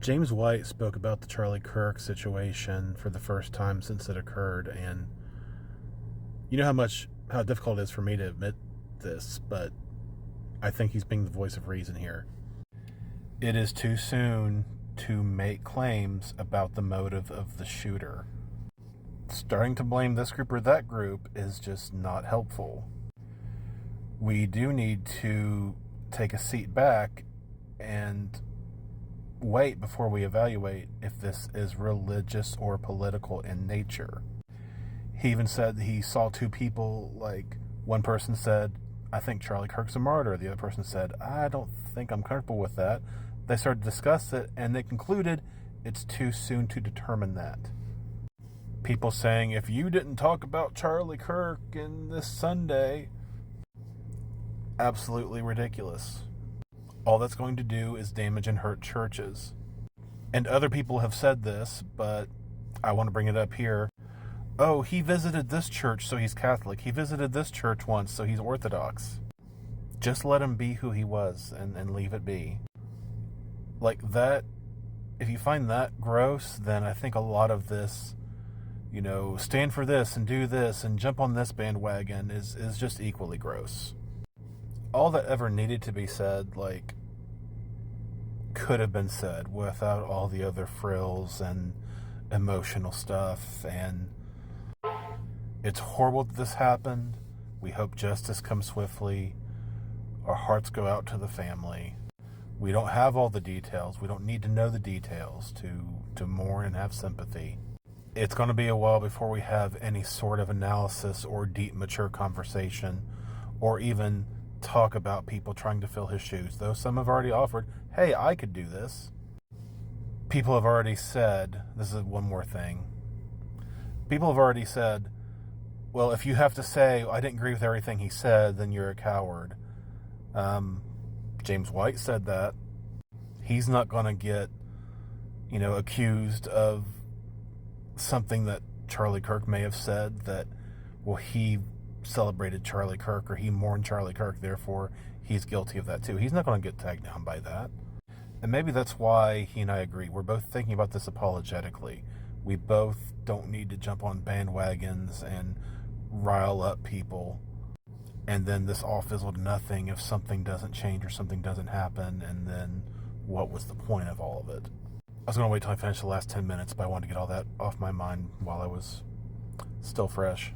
James White spoke about the Charlie Kirk situation for the first time since it occurred, and you know how difficult it is for me to admit this, but I think he's being the voice of reason here. It is too soon to make claims about the motive of the shooter. Starting to blame this group or that group is just not helpful. We do need to take a seat back and wait before we evaluate if this is religious or political in nature. He even said he saw two people, like one person said, I think Charlie Kirk's a martyr. The other person said, I don't think I'm comfortable with that. They started to discuss it and they concluded it's too soon to determine that. People saying, if you didn't talk about Charlie Kirk in this Sunday, absolutely ridiculous. All that's going to do is damage and hurt churches. And other people have said this, but I want to bring it up here. Oh, he visited this church, so he's Catholic. He visited this church once, so he's Orthodox. Just let him be who he was and leave it be. Like that, if you find that gross, then I think a lot of this, stand for this and do this and jump on this bandwagon is just equally gross. All that ever needed to be said, could have been said without all the other frills and emotional stuff. And it's horrible that this happened. We hope justice comes swiftly. Our hearts go out to the family. We don't have all the details. We don't need to know the details to mourn and have sympathy. It's going to be a while before we have any sort of analysis or deep, mature conversation, or even talk about people trying to fill his shoes, though some have already offered, hey, I could do this. People have already said, this is one more thing, people have already said, well, if you have to say, I didn't agree with everything he said, then you're a coward. James White said that. He's not going to get, accused of something that Charlie Kirk may have said that, well, he celebrated Charlie Kirk or he mourned Charlie Kirk, therefore he's guilty of that too. He's not going to get tagged down by that. And maybe that's why he and I agree. We're both thinking about this apologetically. We both don't need to jump on bandwagons and rile up people. And then this all fizzled nothing if something doesn't change or something doesn't happen. And then what was the point of all of it? I was going to wait till I finished the last 10 minutes, but I wanted to get all that off my mind while I was still fresh.